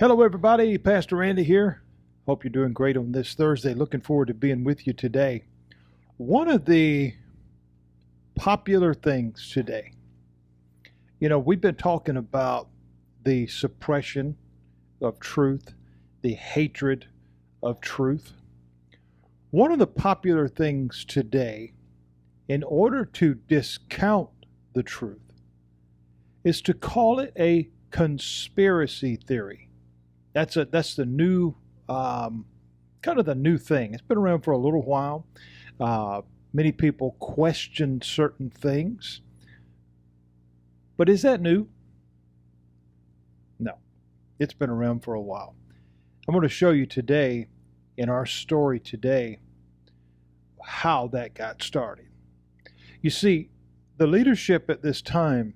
Hello, everybody. Pastor Randy here. Hope you're doing great on this Thursday. Looking forward to being with you today. One of the popular things today, we've been talking about the suppression of truth, the hatred of truth. One of the popular things today, in order to discount the truth, is to call it a conspiracy theory. That's the new kind of the new thing. It's been around for a little while. Many people question certain things, but is that new? No, it's been around for a while. I'm going to show you today, in our story today, how that got started. You see, the leadership at this time,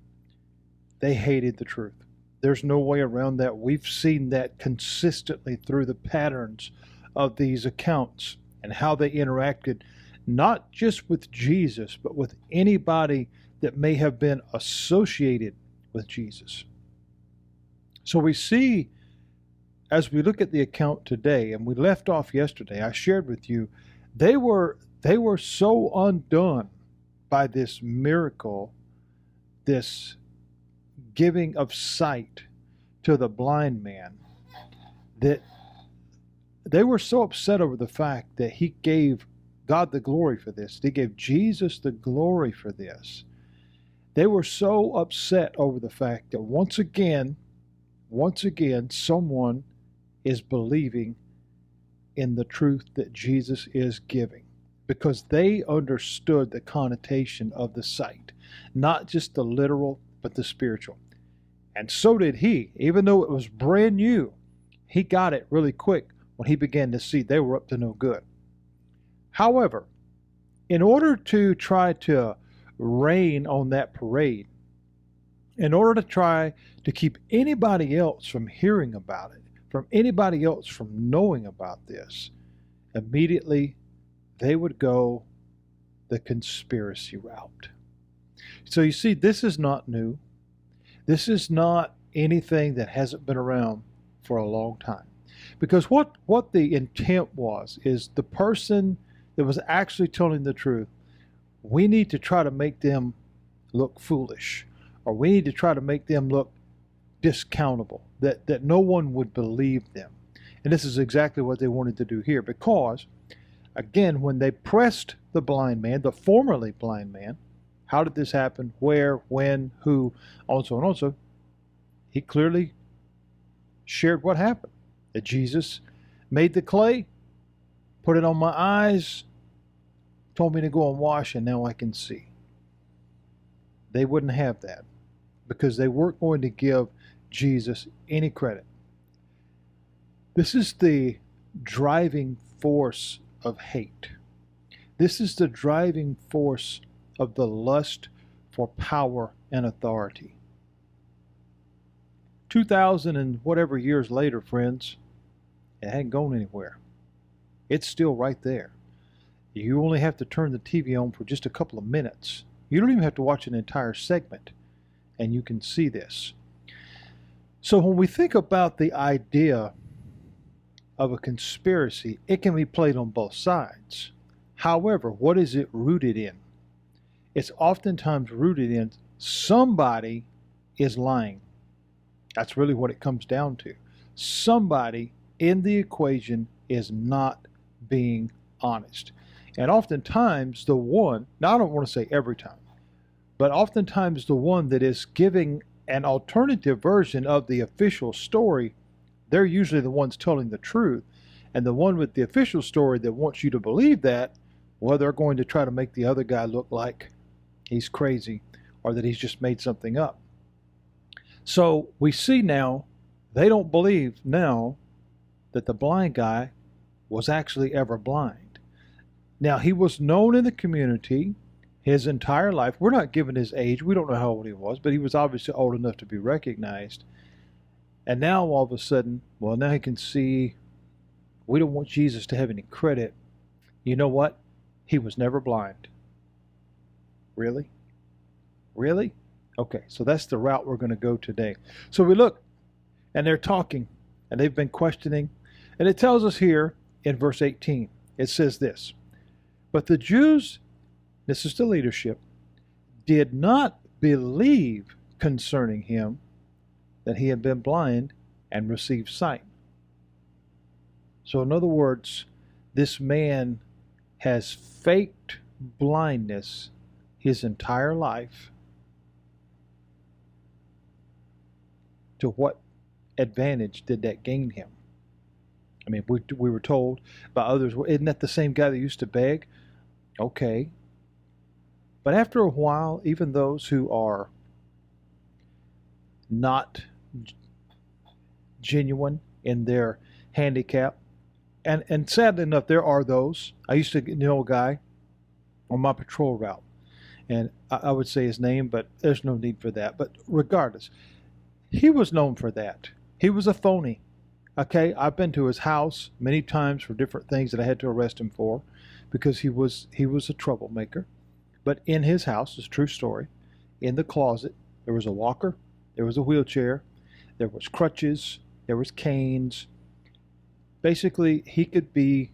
they hated the truth. There's no way around that. We've seen that consistently through the patterns of these accounts and how they interacted, not just with Jesus, but with anybody that may have been associated with Jesus. So we see, as we look at the account today, and we left off yesterday, I shared with you, they were so undone by this miracle, this giving of sight to the blind man, that they were so upset over the fact that he gave God the glory for this. They gave Jesus the glory for this. They were so upset over the fact that once again, someone is believing in the truth that Jesus is giving, because they understood the connotation of the sight, not just the literal, but the spiritual. And so did he. Even though it was brand new, he got it really quick when he began to see they were up to no good. However, in order to try to rain on that parade, in order to try to keep anybody else from hearing about it, from anybody else from knowing about this, immediately they would go the conspiracy route. So you see, this is not new. This is not anything that hasn't been around for a long time. Because what the intent was is the person that was actually telling the truth, we need to try to make them look foolish, or we need to try to make them look discountable, that no one would believe them. And this is exactly what they wanted to do here, because, again, when they pressed the blind man, the formerly blind man, how did this happen? Where, when, who, also and also. He clearly shared what happened. That Jesus made the clay, put it on my eyes, told me to go and wash, and now I can see. They wouldn't have that because they weren't going to give Jesus any credit. This is the driving force of hate. This is the driving force of the lust for power and authority. 2,000 and whatever years later, friends, it hadn't gone anywhere. It's still right there. You only have to turn the TV on for just a couple of minutes. You don't even have to watch an entire segment, and you can see this. So when we think about the idea of a conspiracy, it can be played on both sides. However, what is it rooted in? It's oftentimes rooted in somebody is lying. That's really what it comes down to. Somebody in the equation is not being honest. And oftentimes the one, now I don't want to say every time, but oftentimes the one that is giving an alternative version of the official story, they're usually the ones telling the truth. And the one with the official story that wants you to believe that, well, they're going to try to make the other guy look like he's crazy or that he's just made something up. So we see now, they don't believe now that the blind guy was actually ever blind. Now, he was known in the community his entire life. We're not given his age. We don't know how old he was, but he was obviously old enough to be recognized. And now all of a sudden, well, now he can see. We don't want Jesus to have any credit. You know what? He was never blind. Really? Really? Okay, so that's the route we're going to go today. So we look, and they're talking and they've been questioning. And it tells us here in verse 18, it says this, but the Jews, this is the leadership, did not believe concerning him that he had been blind and received sight. So in other words, this man has faked blindness his entire life. To what advantage did that gain him? I mean, we were told by others, isn't that the same guy that used to beg? Okay. But after a while, even those who are not genuine in their handicap, and sadly enough, there are those. I used to know a guy on my patrol route, and I would say his name, but there's no need for that. But regardless, he was known for that. He was a phony. Okay, I've been to his house many times for different things that I had to arrest him for, because he was a troublemaker. But in his house, it's a true story, in the closet, there was a walker, there was a wheelchair, there was crutches, there was canes. Basically, he could be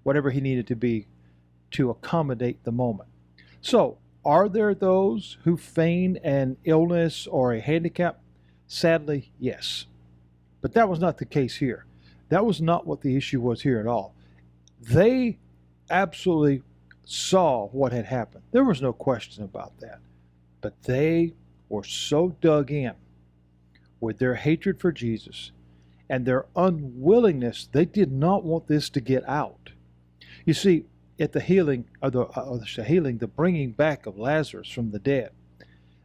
whatever he needed to be to accommodate the moment. So, are there those who feign an illness or a handicap? Sadly, yes. But that was not the case here. That was not what the issue was here at all. They absolutely saw what had happened. There was no question about that. But they were so dug in with their hatred for Jesus and their unwillingness. They did not want this to get out. You see, at the healing, the bringing back of Lazarus from the dead,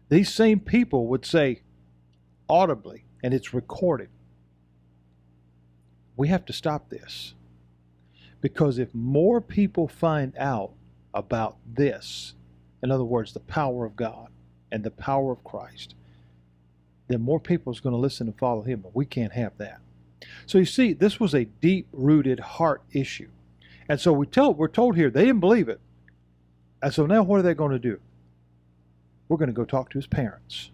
these same people would say audibly, and it's recorded, we have to stop this. Because if more people find out about this, in other words, the power of God and the power of Christ, then more people is going to listen and follow him. But we can't have that. So you see, this was a deep-rooted heart issue. And so we're told here they didn't believe it. And so now what are they going to do? We're going to go talk to his parents.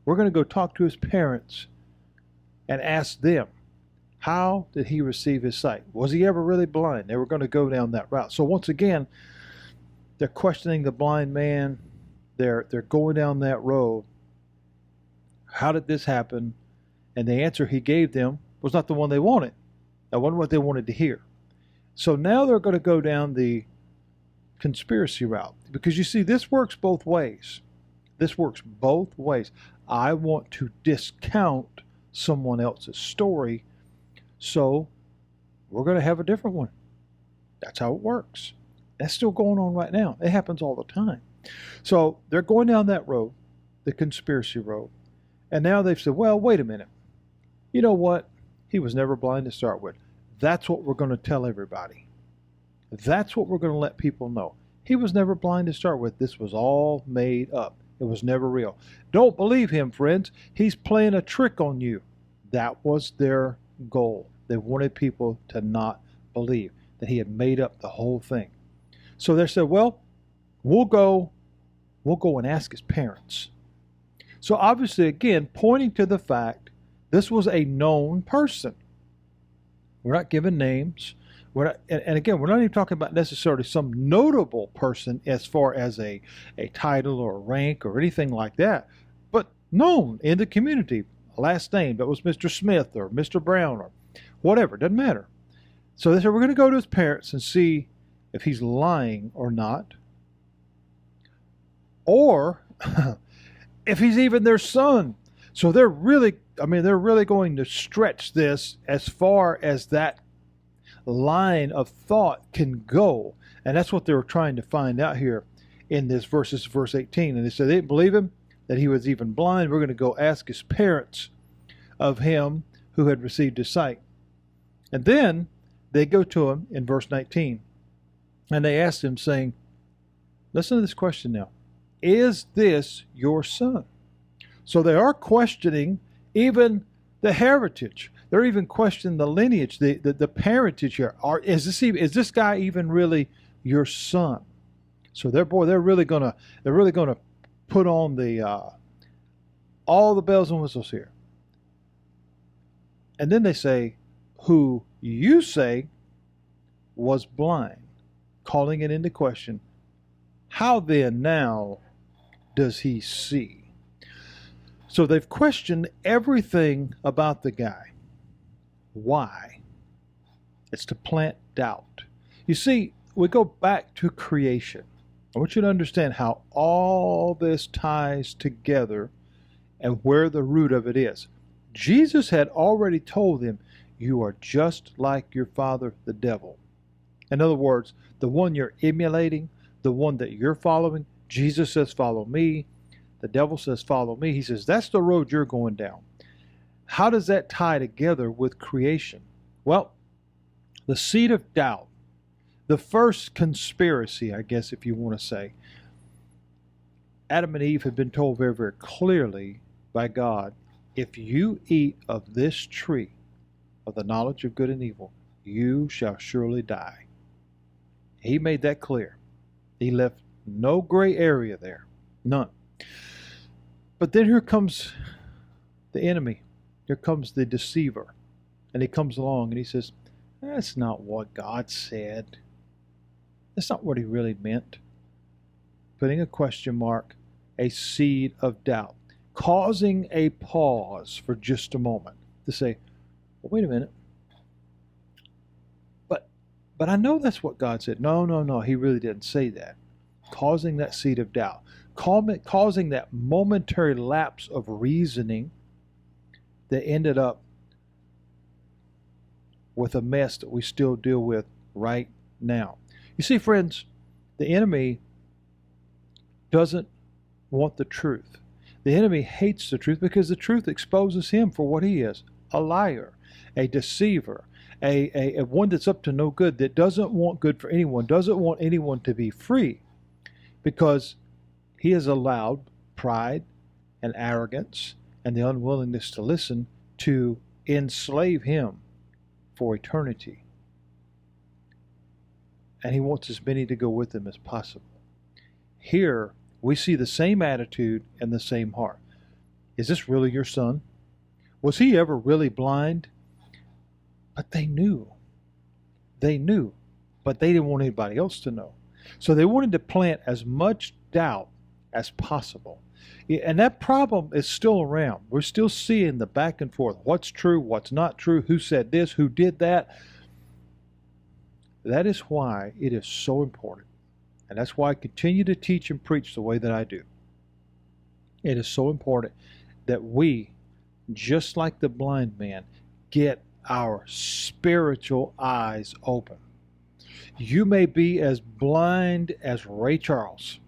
We're going to go talk to his parents and ask them, how did he receive his sight? Was he ever really blind? They were going to go down that route. So once again, they're questioning the blind man. They're going down that road. How did this happen? And the answer he gave them was not the one they wanted. That wasn't what they wanted to hear. So now they're going to go down the conspiracy route. Because you see, this works both ways. This works both ways. I want to discount someone else's story, so we're going to have a different one. That's how it works. That's still going on right now. It happens all the time. So they're going down that road, the conspiracy road. And now they've said, well, wait a minute. You know what? He was never blind to start with. That's what we're going to tell everybody. That's what we're going to let people know. He was never blind to start with. This was all made up. It was never real. Don't believe him, friends. He's playing a trick on you. That was their goal. They wanted people to not believe that he had made up the whole thing. So they said, well, we'll go and ask his parents. So obviously, again, pointing to the fact this was a known person. We're not giving names. And again, we're not even talking about necessarily some notable person as far as a title or a rank or anything like that, but known in the community, a last name that was Mr. Smith or Mr. Brown or whatever, doesn't matter. So they said, we're going to go to his parents and see if he's lying or not, or if he's even their son. So they're really going to stretch this as far as that line of thought can go. And that's what they were trying to find out here in this verse 18. And they said they didn't believe him, that he was even blind. We're going to go ask his parents of him who had received his sight. And then they go to him in verse 19. And they asked him, saying, listen to this question now. Is this your son? So they are questioning even the heritage. They're even questioning the lineage, the parentage here. Is this guy even really your son? So they're really gonna put on the all the bells and whistles here. And then they say, who you say was blind, calling it into question. How then now does he see? So they've questioned everything about the guy. Why? It's to plant doubt. You see, we go back to creation. I want you to understand how all this ties together and where the root of it is. Jesus had already told them, you are just like your father, the devil. In other words, the one you're emulating, the one that you're following, Jesus says, follow me. The devil says, follow me. He says, that's the road you're going down. How does that tie together with creation? Well, the seed of doubt, the first conspiracy, I guess, if you want to say, Adam and Eve had been told very, very clearly by God, if you eat of this tree of the knowledge of good and evil, you shall surely die. He made that clear. He left no gray area there. None. But then here comes the enemy. Here comes the deceiver. And he comes along and he says, that's not what God said. That's not what he really meant. Putting a question mark, a seed of doubt, causing a pause for just a moment to say, well, wait a minute. But I know that's what God said. No, he really didn't say that. Causing that seed of doubt, causing that momentary lapse of reasoning that ended up with a mess that we still deal with right now. You see, friends, the enemy doesn't want the truth. The enemy hates the truth because the truth exposes him for what he is, a liar, a deceiver, a one that's up to no good, that doesn't want good for anyone, doesn't want anyone to be free, because he has allowed pride and arrogance and the unwillingness to listen to enslave him for eternity. And he wants as many to go with him as possible. Here, we see the same attitude and the same heart. Is this really your son? Was he ever really blind? But they knew. They knew. But they didn't want anybody else to know. So they wanted to plant as much doubt as possible. And that problem is still around. We're still seeing the back and forth. What's true, what's not true, who said this, who did that. That is why it is so important. And that's why I continue to teach and preach the way that I do. It is so important that we, just like the blind man, get our spiritual eyes open. You may be as blind as Ray Charles,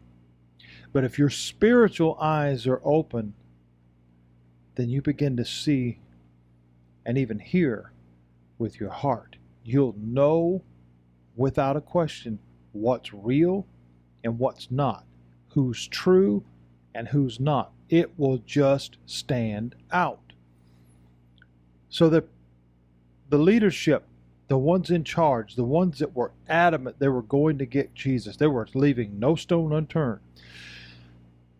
but if your spiritual eyes are open, then you begin to see and even hear with your heart. You'll know without a question what's real and what's not, who's true and who's not. It will just stand out. So the leadership, the ones in charge, the ones that were adamant they were going to get Jesus, they were leaving no stone unturned,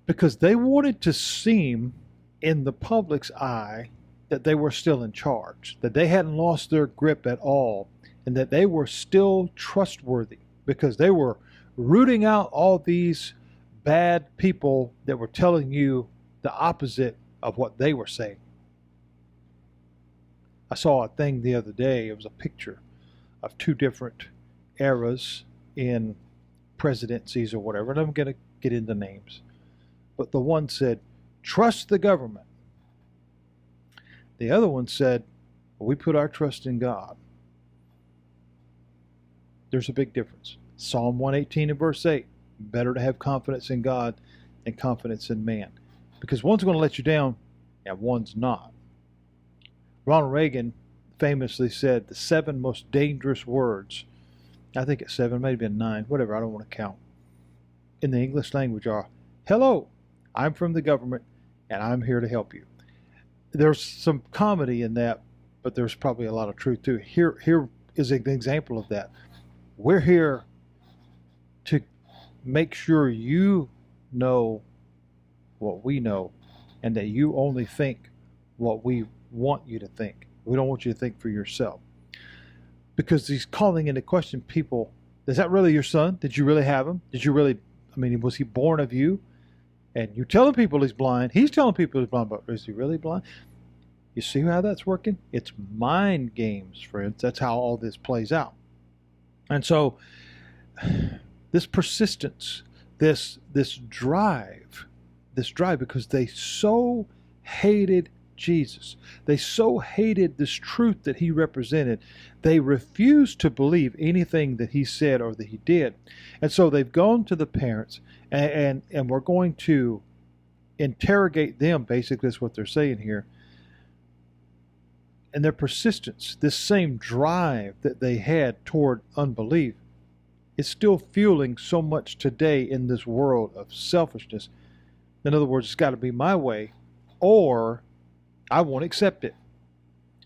because they wanted to seem in the public's eye that they were still in charge, that they hadn't lost their grip at all, and that they were still trustworthy, because they were rooting out all these bad people that were telling you the opposite of what they were saying. I saw a thing the other day. It was a picture of two different eras in presidencies or whatever, and I'm going to get into names. But the one said, trust the government. The other one said, we put our trust in God. There's a big difference. Psalm 118 and verse 8, better to have confidence in God than confidence in man. Because one's going to let you down and one's not. Ronald Reagan famously said the 7 most dangerous words, I think it's 7, maybe 9, whatever, I don't want to count, in the English language are, hello, I'm from the government and I'm here to help you. There's some comedy in that, but there's probably a lot of truth too. Here is an example of that. We're here to make sure you know what we know, and that you only think what we want you to think. We don't want you to think for yourself. Because he's calling into question people. Is that really your son? Did you really have him? Did you really, was he born of you? And you're telling people he's blind. He's telling people he's blind, but is he really blind? You see how that's working? It's mind games, friends. That's how all this plays out. And so this persistence, this drive, because they so hated Jesus. They so hated this truth that he represented. They refused to believe anything that he said or that he did. And so they've gone to the parents and we're going to interrogate them. Basically, that's what they're saying here. And their persistence, this same drive that they had toward unbelief, is still fueling so much today in this world of selfishness. In other words, it's got to be my way, or I won't accept it.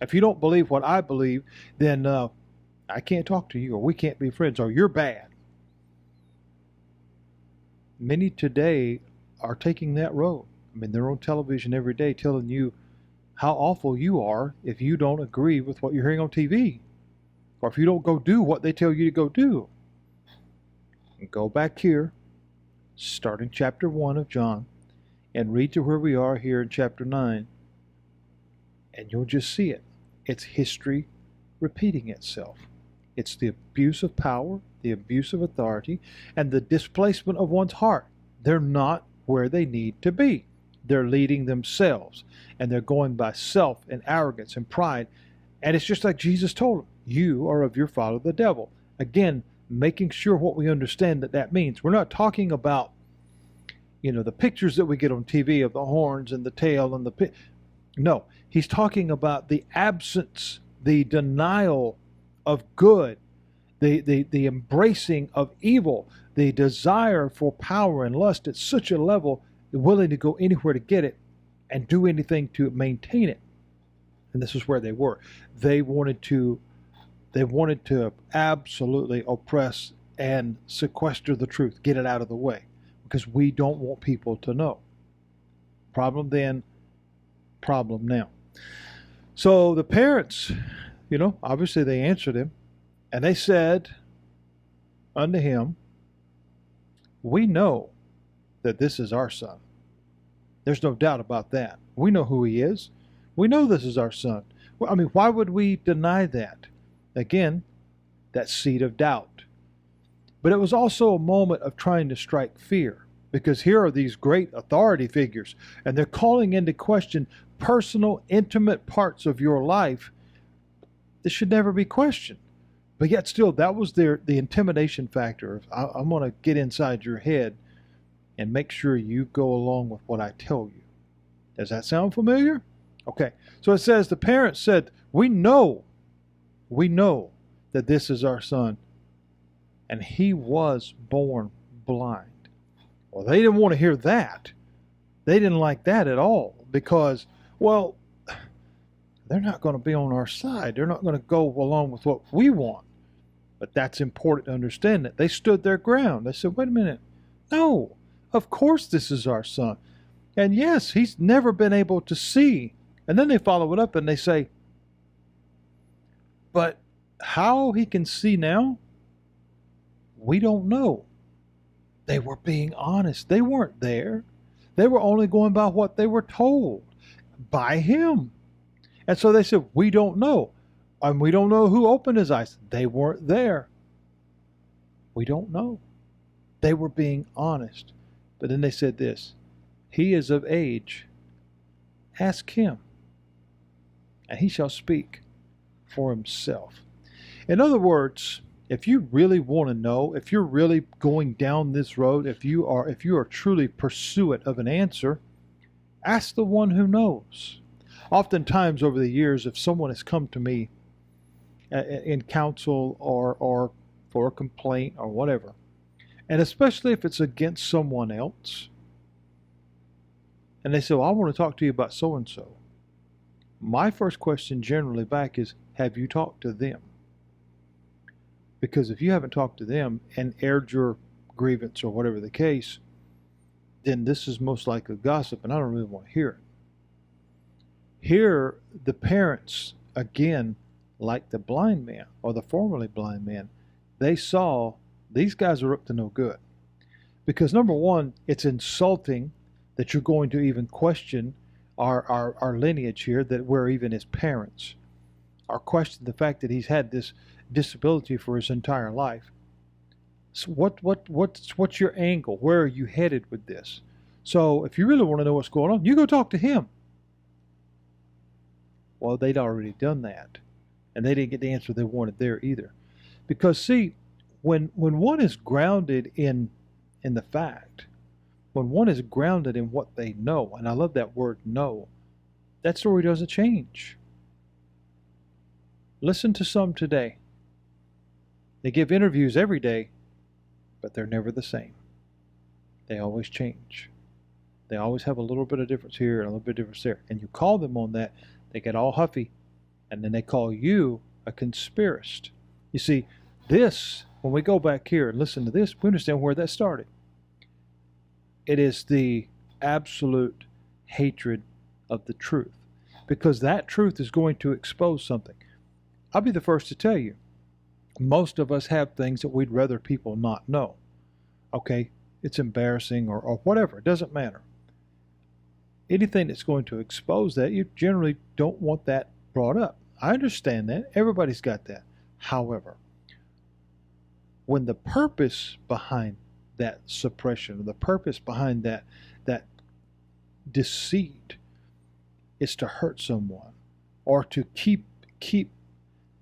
If you don't believe what I believe, then I can't talk to you, or we can't be friends, or you're bad. Many today are taking that road. They're on television every day telling you how awful you are if you don't agree with what you're hearing on TV, or if you don't go do what they tell you to go do. And go back here, start in chapter 1 of John, and read to where we are here in chapter 9, and you'll just see it. It's history repeating itself. It's the abuse of power, the abuse of authority, and the displacement of one's heart. They're not where they need to be. They're leading themselves, and they're going by self and arrogance and pride. And it's just like Jesus told them, you are of your father the devil. Again, making sure what we understand that means. We're not talking about, the pictures that we get on TV of the horns and the tail and the pit. No, he's talking about the absence, the denial of good, the embracing of evil, the desire for power and lust at such a level, willing to go anywhere to get it and do anything to maintain it. And this is where they were. They wanted to absolutely oppress and sequester the truth, get it out of the way, because we don't want people to know. Problem then, problem now. So the parents, obviously they answered him, and they said unto him, we know that this is our son. There's no doubt about that. We know who he is. We know this is our son. Well, why would we deny that? Again, that seed of doubt. But it was also a moment of trying to strike fear, because here are these great authority figures, and they're calling into question personal, intimate parts of your life that should never be questioned. But yet still, that was the intimidation factor. I'm going to get inside your head and make sure you go along with what I tell you. Does that sound familiar? Okay, so it says, the parents said, we know that this is our son, and he was born blind. Well, they didn't want to hear that. They didn't like that at all, because, they're not going to be on our side. They're not going to go along with what we want. But that's important to understand, that they stood their ground. They said, wait a minute. No, of course this is our son. And yes, he's never been able to see. And then they follow it up and they say, but how he can see now, we don't know. They were being honest. They weren't there. They were only going by what they were told by him. And so they said, we don't know. And we don't know who opened his eyes. They weren't there. We don't know. They were being honest. But then they said this, he is of age. Ask him, and he shall speak for himself. In other words, if you really want to know, if you're really going down this road, if you are truly pursuant of an answer, ask the one who knows. Oftentimes over the years, if someone has come to me in counsel or for a complaint or whatever, and especially if it's against someone else, and they say, well, I want to talk to you about so-and-so, my first question generally back is, have you talked to them? Because if you haven't talked to them and aired your grievance or whatever the case, then this is most likely gossip, and I don't really want to hear it. Here, the parents again, like the blind man or the formerly blind man, they saw these guys are up to no good. Because number one, it's insulting that you're going to even question our lineage here, that we're even his parents, or question the fact that he's had this disability for his entire life. So what's your angle? Where are you headed with this? So if you really want to know what's going on, you go talk to him. Well, they'd already done that, and they didn't get the answer they wanted there either. Because see, when one is grounded in the fact, when one is grounded in what they know, and I love that word know, that story doesn't change. Listen to some today. They give interviews every day, but they're never the same. They always change. They always have a little bit of difference here and a little bit of difference there. And you call them on that, they get all huffy, and then they call you a conspiracist. You see, this, when we go back here and listen to this, we understand where that started. It is the absolute hatred of the truth, because that truth is going to expose something. I'll be the first to tell you, most of us have things that we'd rather people not know. Okay, it's embarrassing or whatever, it doesn't matter. Anything that's going to expose that, you generally don't want that brought up. I understand that. Everybody's got that. However, when the purpose behind that suppression, or the purpose behind that deceit is to hurt someone, or to keep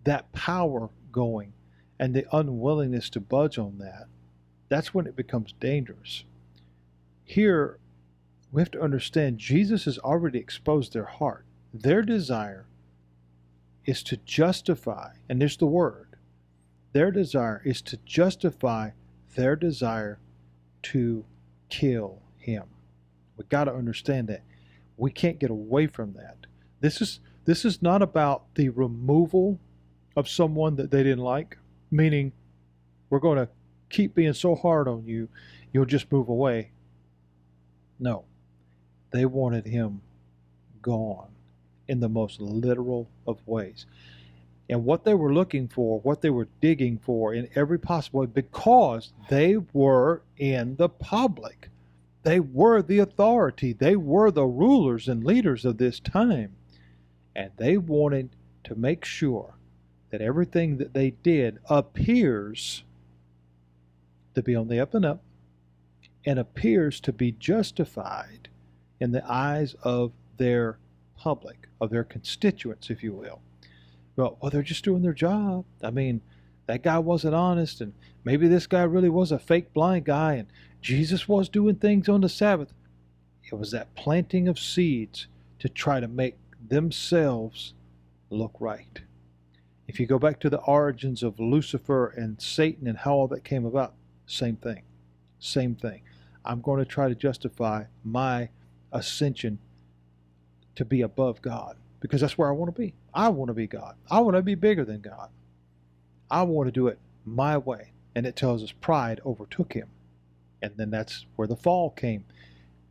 that power going, and the unwillingness to budge on that, that's when it becomes dangerous. Here, we have to understand Jesus has already exposed their heart. Their desire is to justify, and there's the word, their desire is to justify their desire to kill him. We got to understand that. We can't get away from that. This is not about the removal of someone that they didn't like, meaning we're going to keep being so hard on you, you'll just move away. No, they wanted him gone in the most literal of ways. And what they were looking for, what they were digging for in every possible way, because they were in the public. They were the authority. They were the rulers and leaders of this time. And they wanted to make sure that everything that they did appears to be on the up and up, and appears to be justified in the eyes of their public, of their constituents, if you will. Well, they're just doing their job. I mean, that guy wasn't honest, and maybe this guy really was a fake blind guy, and Jesus was doing things on the Sabbath. It was that planting of seeds to try to make themselves look right. If you go back to the origins of Lucifer and Satan and how all that came about, same thing. Same thing. I'm going to try to justify my ascension to be above God, because that's where I want to be. I want to be God. I want to be bigger than God. I want to do it my way. And it tells us pride overtook him. And then that's where the fall came.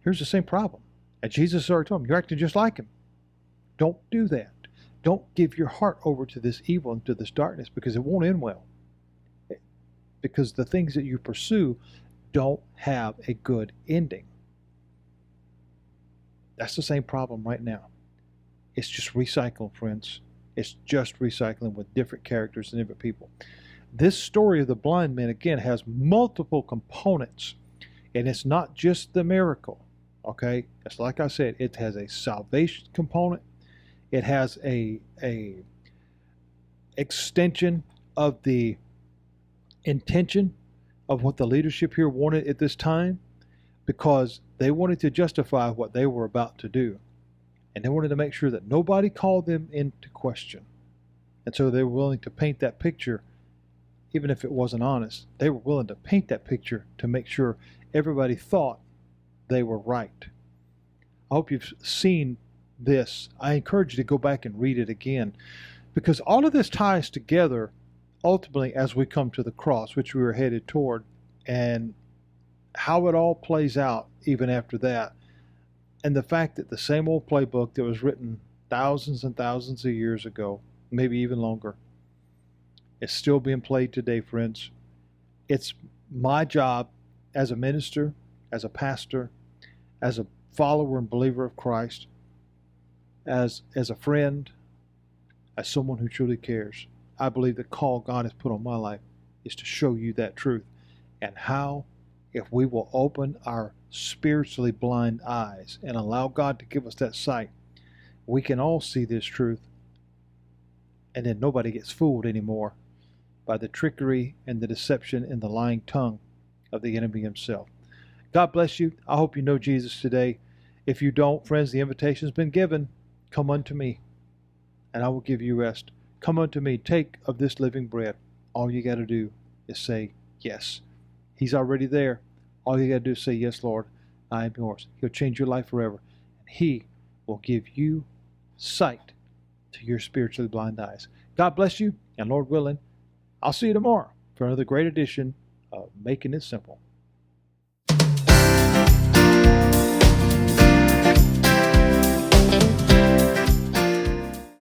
Here's the same problem. And Jesus already told him, you're acting just like him. Don't do that. Don't give your heart over to this evil and to this darkness, because it won't end well. Because the things that you pursue don't have a good ending. That's the same problem right now. It's just recycling, friends. It's just recycling with different characters and different people. This story of the blind man, again, has multiple components. And it's not just the miracle. Okay? It's like I said, it has a salvation component. It has a extension of the intention of what the leadership here wanted at this time, because they wanted to justify what they were about to do. And they wanted to make sure that nobody called them into question. And so they were willing to paint that picture, even if it wasn't honest. They were willing to paint that picture to make sure everybody thought they were right. I hope you've seen this. I encourage you to go back and read it again, because all of this ties together ultimately as we come to the cross, which we were headed toward, and how it all plays out even after that. And the fact that the same old playbook that was written thousands and thousands of years ago maybe even longer. It's still being played today, friends. It's my job as a minister, as a pastor, as a follower and believer of Christ, as a friend, as someone who truly cares. I believe the call God has put on my life is to show you that truth, and how, if we will open our spiritually blind eyes and allow God to give us that sight, we can all see this truth, and then nobody gets fooled anymore by the trickery and the deception and the lying tongue of the enemy himself. God bless you. I hope you know Jesus today. If you don't, friends, the invitation has been given. Come unto me, and I will give you rest. Come unto me, take of this living bread. All you got to do is say yes. He's already there. All you got to do is say, yes, Lord, I am yours. He'll change your life forever. And He will give you sight to your spiritually blind eyes. God bless you, and Lord willing, I'll see you tomorrow for another great edition of Making It Simple.